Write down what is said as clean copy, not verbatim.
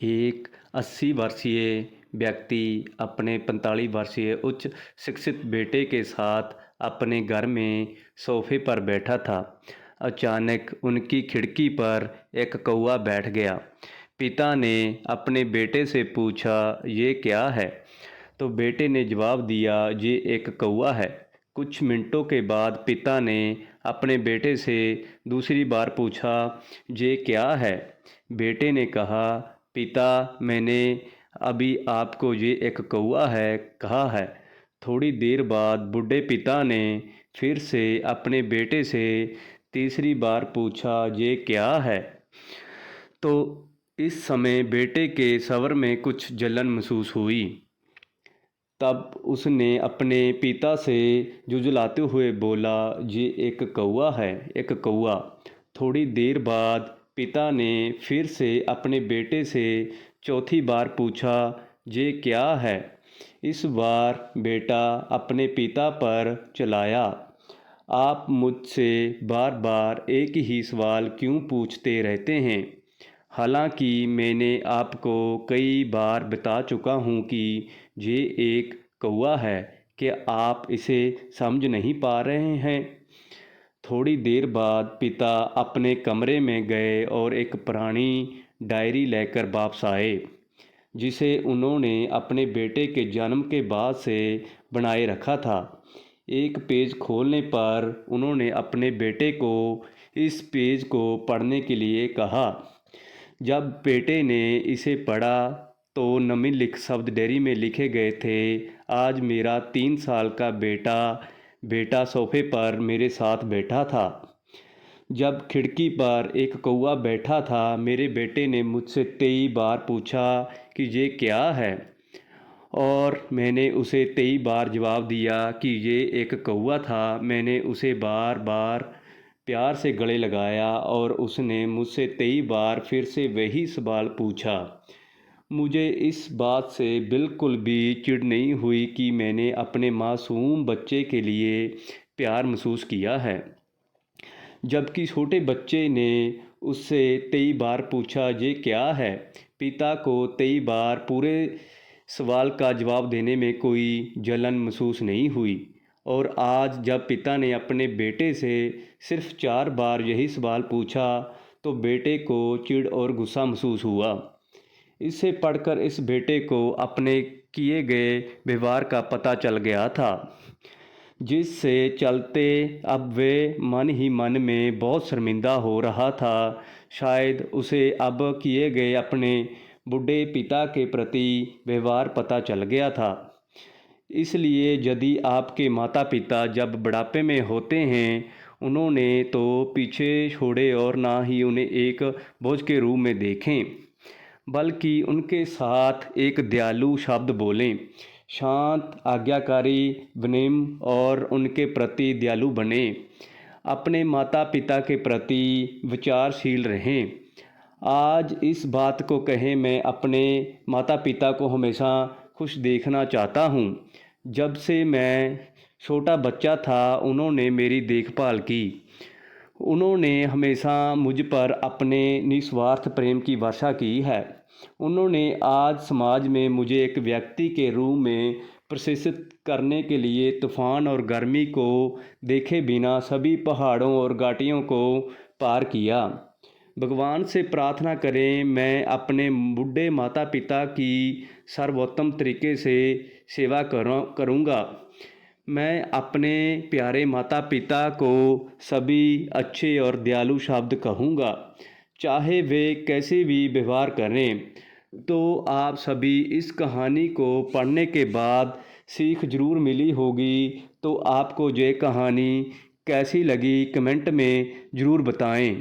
एक 80 वर्षीय व्यक्ति अपने 45 वर्षीय उच्च शिक्षित बेटे के साथ अपने घर में सोफे पर बैठा था। अचानक उनकी खिड़की पर एक कौवा बैठ गया। पिता ने अपने बेटे से पूछा, ये क्या है? तो बेटे ने जवाब दिया, ये एक कौवा है। कुछ मिनटों के बाद पिता ने अपने बेटे से दूसरी बार पूछा, ये क्या है? बेटे ने कहा, पिता, मैंने अभी आपको ये एक कौवा है कहा है। थोड़ी देर बाद बूढ़े पिता ने फिर से अपने बेटे से तीसरी बार पूछा, ये क्या है? तो इस समय बेटे के स्वर में कुछ जलन महसूस हुई। तब उसने अपने पिता से झुँझलाते हुए बोला, ये एक कौवा है, एक कौवा। थोड़ी देर बाद पिता ने फिर से अपने बेटे से चौथी बार पूछा, ये क्या है? इस बार बेटा अपने पिता पर चिल्लाया, आप मुझसे बार बार एक ही सवाल क्यों पूछते रहते हैं? हालांकि मैंने आपको कई बार बता चुका हूँ कि ये एक कौवा है, कि आप इसे समझ नहीं पा रहे हैं। थोड़ी देर बाद पिता अपने कमरे में गए और एक पुरानी डायरी लेकर वापस आए, जिसे उन्होंने अपने बेटे के जन्म के बाद से बनाए रखा था। एक पेज खोलने पर उन्होंने अपने बेटे को इस पेज को पढ़ने के लिए कहा। जब बेटे ने इसे पढ़ा तो निम्नलिखित शब्द डायरी में लिखे गए थे, आज मेरा 3 साल का बेटा सोफे पर मेरे साथ बैठा था। जब खिड़की पर एक कौवा बैठा था, मेरे बेटे ने मुझसे 23 बार पूछा कि ये क्या है, और मैंने उसे 23 बार जवाब दिया कि ये एक कौवा था। मैंने उसे बार बार प्यार से गले लगाया और उसने मुझसे 23 बार फिर से वही सवाल पूछा। मुझे इस बात से बिल्कुल भी चिढ़ नहीं हुई कि मैंने अपने मासूम बच्चे के लिए प्यार महसूस किया है, जबकि छोटे बच्चे ने उससे 23 बार पूछा, ये क्या है? पिता को 23 बार पूरे सवाल का जवाब देने में कोई जलन महसूस नहीं हुई, और आज जब पिता ने अपने बेटे से सिर्फ 4 बार यही सवाल पूछा तो बेटे को चिढ़ और गुस्सा महसूस हुआ। इसे पढ़कर इस बेटे को अपने किए गए व्यवहार का पता चल गया था, जिससे चलते अब वे मन ही मन में बहुत शर्मिंदा हो रहा था। शायद उसे अब किए गए अपने बूढ़े पिता के प्रति व्यवहार पता चल गया था। इसलिए यदि आपके माता पिता जब बुढ़ापे में होते हैं, उन्होंने तो पीछे छोड़े और ना ही उन्हें एक बोझ के रूप में देखें, बल्कि उनके साथ एक दयालु शब्द बोलें, शांत, आज्ञाकारी, विनम्र और उनके प्रति दयालु बने। अपने माता पिता के प्रति विचारशील रहें। आज इस बात को कहें, मैं अपने माता पिता को हमेशा खुश देखना चाहता हूँ। जब से मैं छोटा बच्चा था, उन्होंने मेरी देखभाल की। उन्होंने हमेशा मुझ पर अपने निस्वार्थ प्रेम की वर्षा की है। उन्होंने आज समाज में मुझे एक व्यक्ति के रूप में प्रशिक्षित करने के लिए तूफान और गर्मी को देखे बिना सभी पहाड़ों और घाटियों को पार किया। भगवान से प्रार्थना करें, मैं अपने बूढ़े माता पिता की सर्वोत्तम तरीके से सेवा करूँगा। मैं अपने प्यारे माता पिता को सभी अच्छे और दयालु शब्द कहूँगा, चाहे वे कैसे भी व्यवहार करें। तो आप सभी इस कहानी को पढ़ने के बाद सीख ज़रूर मिली होगी। तो आपको ये कहानी कैसी लगी कमेंट में ज़रूर बताएं।